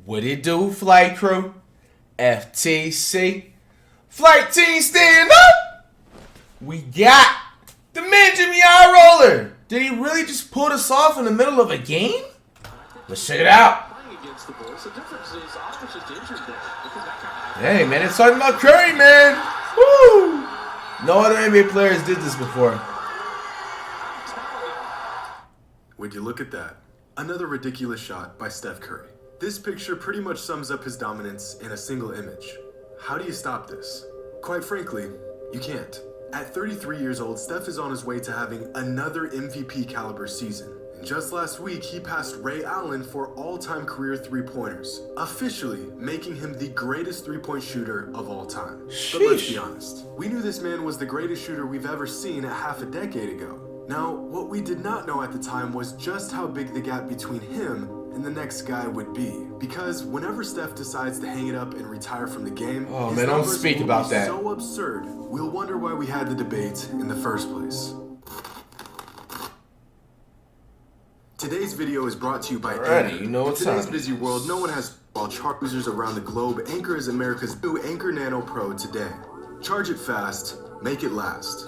What it do, flight crew? FTC. Flight team stand up! We got the Benjamin Eye Roller. Did he really just pull this off in the middle of a game? Let's check it out. Hey, man, it's talking about Curry, man. Woo! No other NBA players did this before. Would you look at that? Another ridiculous shot by Steph Curry. This picture pretty much sums up his dominance in a single image. How do you stop this? Quite frankly, you can't. At 33 years old, Steph is on his way to having another MVP caliber season. And just last week, he passed Ray Allen for all-time career three-pointers, officially making him the greatest three-point shooter of all time. Sheesh. But let's be honest, we knew this man was the greatest shooter we've ever seen half a decade ago. Now, what we did not know at the time was just how big the gap between him and the next guy would be. Because whenever Steph decides to hang it up and retire from the game, Oh, his man, don't numbers speak will about be that. so absurd, we'll wonder why we had the debate in the first place. Today's video is brought to you by Alrighty, Anchor. you know In what's today's up. busy world, no one has while chart users around the globe. Anchor is America's new Anchor Nano Pro today. Charge it fast, make it last.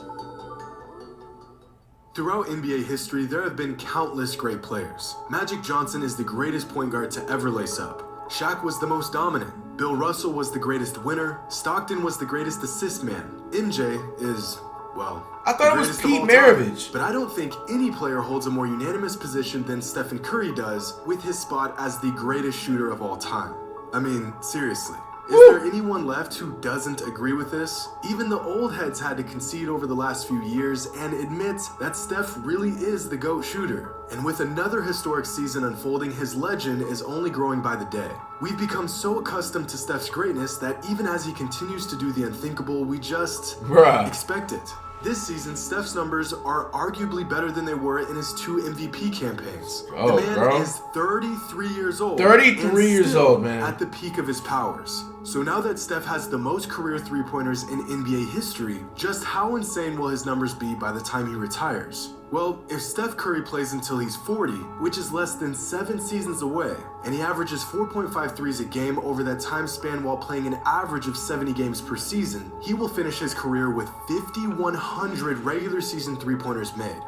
Throughout NBA history, there have been countless great players. Magic Johnson is the greatest point guard to ever lace up. Shaq was the most dominant. Bill Russell was the greatest winner. Stockton was the greatest assist man. MJ is, well, I thought the it was greatest of Pete all time. Maravich. But I don't think any player holds a more unanimous position than Stephen Curry does with his spot as the greatest shooter of all time. I mean, seriously. Is there anyone left who doesn't agree with this? Even the old heads had to concede over the last few years and admit that Steph really is the GOAT shooter. And with another historic season unfolding, his legend is only growing by the day. We've become so accustomed to Steph's greatness that even as he continues to do the unthinkable, we just expect it. This season, Steph's numbers are arguably better than they were in his 2 MVP campaigns. Oh, the man bro. is 33 years old. 33 and years still old, man. At the peak of his powers. So now that Steph has the most career three-pointers in NBA history, just how insane will his numbers be by the time he retires? Well, if Steph Curry plays until he's 40, which is less than 7 seasons away, and he averages 4.5 threes a game over that time span while playing an average of 70 games per season, he will finish his career with 5,100 regular season three-pointers made.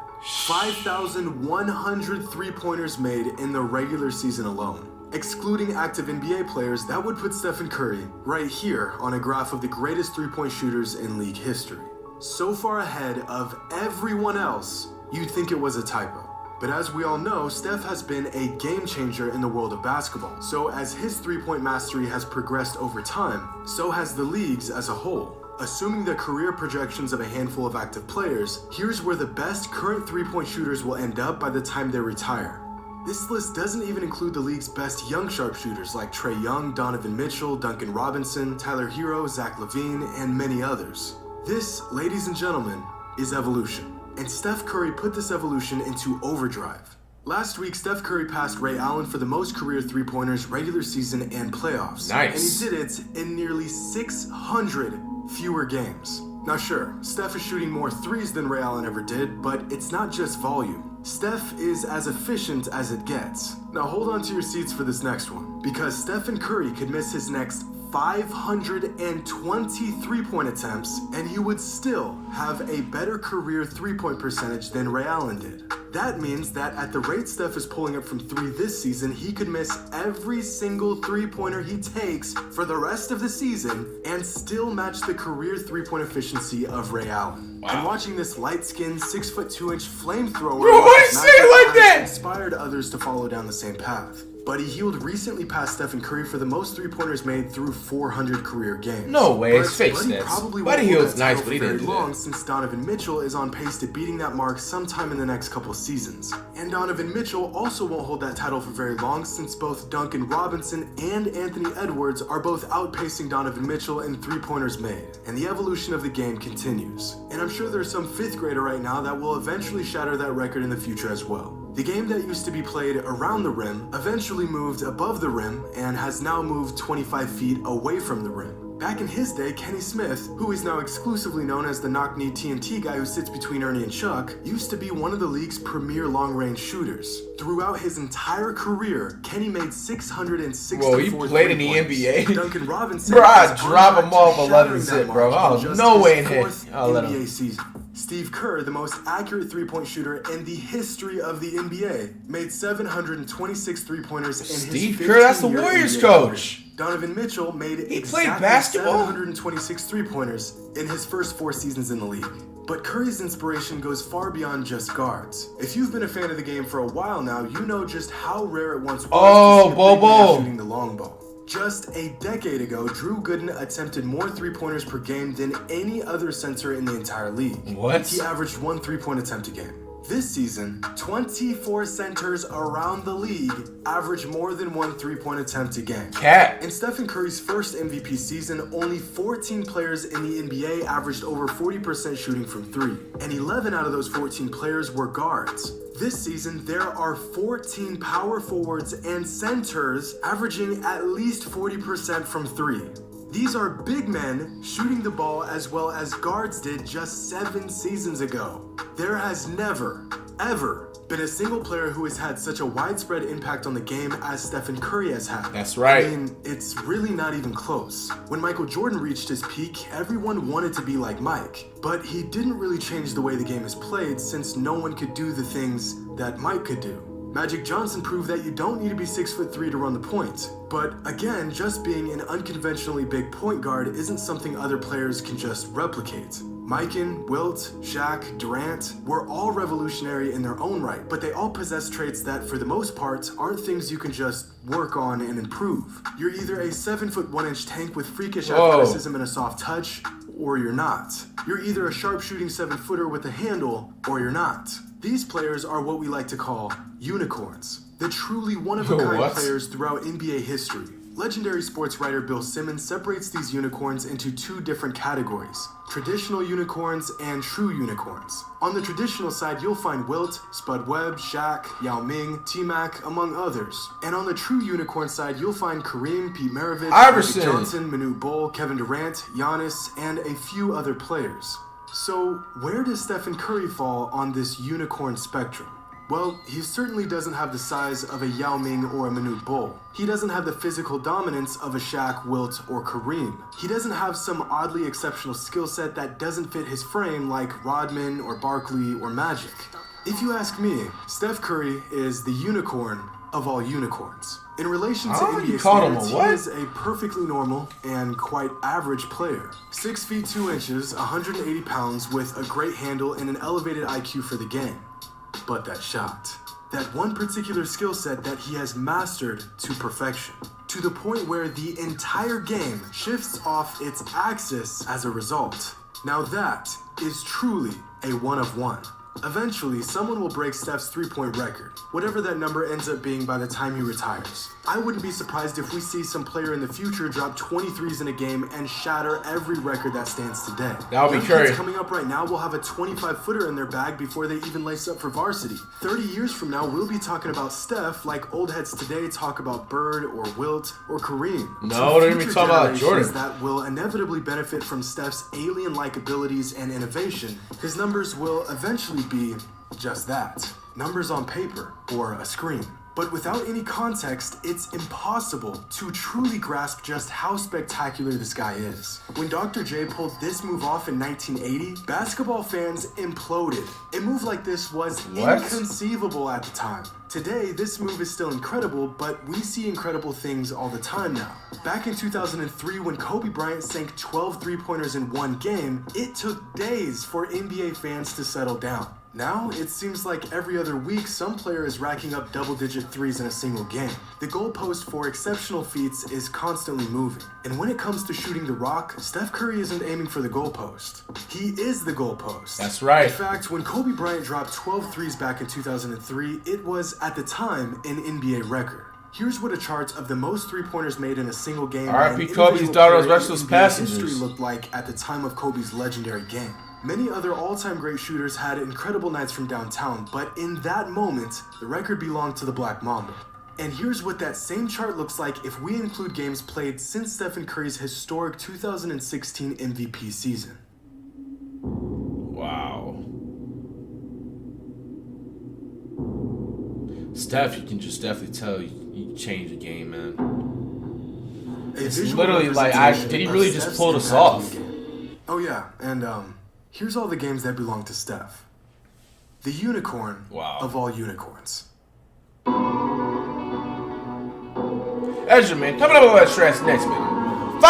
5,100 three-pointers made in the regular season alone. Excluding active NBA players, that would put Stephen Curry right here on a graph of the greatest three-point shooters in league history. So far ahead of everyone else, you'd think it was a typo. But as we all know, Steph has been a game changer in the world of basketball. So as his three-point mastery has progressed over time, so has the league's as a whole. Assuming the career projections of a handful of active players, here's where the best current three-point shooters will end up by the time they retire. This list doesn't even include the league's best young sharpshooters like Trae Young, Donovan Mitchell, Duncan Robinson, Tyler Hero, Zach LaVine, and many others. This, ladies and gentlemen, is evolution. And Steph Curry put this evolution into overdrive. Last week, Steph Curry passed Ray Allen for the most career three-pointers regular season and playoffs. Nice. And he did it in nearly 600 fewer games. Now sure, Steph is shooting more threes than Ray Allen ever did, but it's not just volume. Steph is as efficient as it gets. Now hold on to your seats for this next one, because Stephen Curry could miss his next 520 three-point attempts, and he would still have a better career three-point percentage than Ray Allen did. That means that at the rate Steph is pulling up from 3 this season, he could miss every single three-pointer he takes for the rest of the season and still match the career three-point efficiency of Ray Allen. Wow. And watching this light-skinned 6'2" flamethrower Bro, why you say it like that? inspired others to follow down the same path. Buddy Hield recently passed Stephen Curry for the most three-pointers made through 400 career games. No way, it's But fake Buddy stats. probably Buddy won't hold Hield's that nice, title but he for didn't very do long that. since Donovan Mitchell is on pace to beating that mark sometime in the next couple seasons. And Donovan Mitchell also won't hold that title for very long since both Duncan Robinson and Anthony Edwards are both outpacing Donovan Mitchell in three-pointers made. And the evolution of the game continues. And I'm sure there's some 5th grader right now that will eventually shatter that record in the future as well. The game that used to be played around the rim eventually moved above the rim and has now moved 25 feet away from the rim. Back in his day, Kenny Smith, who is now exclusively known as the knock-knee TNT guy who sits between Ernie and Chuck, used to be one of the league's premier long-range shooters. Throughout his entire career, Kenny made 664 Whoa, he played in the three-pointers. NBA? Duncan Robinson Bro, I'd was drop on him track off to 11 shattering zip, that bro. mark Oh, in just no his way in hit. fourth I'll let him. NBA season. Steve Kerr, the most accurate three-point shooter in the history of the NBA, made 726 three-pointers in his Steve Kerr, that's the 15-year Warriors NBA coach. career. Donovan Mitchell made He exactly played basketball? 726 three-pointers in his first 4 seasons in the league. But Curry's inspiration goes far beyond just guards. If you've been a fan of the game for a while now, you know just how rare it once was to see a big man shooting the long ball. Just a decade ago, Drew Gooden attempted more three-pointers per game than any other center in the entire league. What? He averaged 1 three-point attempt a game. This season, 24 centers around the league average more than 1 three-point attempt a game. Cat. In Stephen Curry's first MVP season, only 14 players in the NBA averaged over 40% shooting from 3, and 11 out of those 14 players were guards. This season, there are 14 power forwards and centers averaging at least 40% from 3. These are big men shooting the ball as well as guards did just 7 seasons ago. There has never, ever been a single player who has had such a widespread impact on the game as Stephen Curry has had. That's right. I mean, it's really not even close. When Michael Jordan reached his peak, everyone wanted to be like Mike, but he didn't really change the way the game is played since no one could do the things that Mike could do. Magic Johnson proved that you don't need to be 6'3" to run the point. But again, just being an unconventionally big point guard isn't something other players can just replicate. Mikan, Wilt, Shaq, Durant were all revolutionary in their own right, but they all possess traits that, for the most part, aren't things you can just work on and improve. You're either a 7'1" tank with freakish athleticism and a soft touch, or you're not. You're either a sharpshooting 7-footer with a handle, or you're not. These players are what we like to call unicorns, the truly one-of-a-kind players throughout NBA history. Legendary sports writer Bill Simmons separates these unicorns into 2 different categories: traditional unicorns and true unicorns. On the traditional side, you'll find Wilt, Spud Webb, Shaq, Yao Ming, T-Mac, among others. And on the true unicorn side, you'll find Kareem, Pete Maravich, Magic Johnson, Manute Bol, Kevin Durant, Giannis, and a few other players. So, where does Stephen Curry fall on this unicorn spectrum? Well, he certainly doesn't have the size of a Yao Ming or a Manute Bol. He doesn't have the physical dominance of a Shaq, Wilt, or Kareem. He doesn't have some oddly exceptional skill set that doesn't fit his frame like Rodman or Barkley or Magic. If you ask me, Steph Curry is the unicorn of all unicorns. In relation to NBA standards, he is a perfectly normal and quite average player. 6 feet 2 inches, 180 pounds, with a great handle and an elevated IQ for the game. But that shot, that one particular skill set that he has mastered to perfection, to the point where the entire game shifts off its axis as a result. Now that is truly a one of one. Eventually, someone will break Steph's three-point record, whatever that number ends up being by the time he retires. I wouldn't be surprised if we see some player in the future drop 23s in a game and shatter every record that stands today. That'll be Curry. Coming up right now will have a 25-footer in their bag before they even lace up for varsity. 30 years from now, we'll be talking about Steph like old heads today talk about Bird or Wilt or Kareem. No, they're going to be talking about Jordan. That will inevitably benefit from Steph's alien-like abilities and innovation. His numbers will eventually be just that. Numbers on paper or a screen. But without any context, it's impossible to truly grasp just how spectacular this guy is. When Dr. J pulled this move off in 1980, basketball fans imploded. A move like this was inconceivable at the time. Today, this move is still incredible, but we see incredible things all the time now. Back in 2003, when Kobe Bryant sank 12 three-pointers in one game, it took days for NBA fans to settle down. Now, it seems like every other week, some player is racking up double-digit threes in a single game. The goalpost for exceptional feats is constantly moving. And when it comes to shooting the rock, Steph Curry isn't aiming for the goalpost. He is the goalpost. That's right. In fact, when Kobe Bryant dropped 12 threes back in 2003, it was, at the time, an NBA record. Here's what a chart of the most three-pointers made in a single game R.I.P. Kobe's daughter's restless passengers history looked like at the time of Kobe's legendary game. Many other all-time great shooters had incredible nights from downtown, but in that moment, the record belonged to the Black Mamba. And here's what that same chart looks like if we include games played since Stephen Curry's historic 2016 MVP season. Wow. Steph, you can just definitely tell you changed the game, man. It's literally like, did he really just pull this off? Oh yeah, and here's all the games that belong to Steph. The unicorn of all unicorns. Ezra, man, coming up with that stress next minute. 5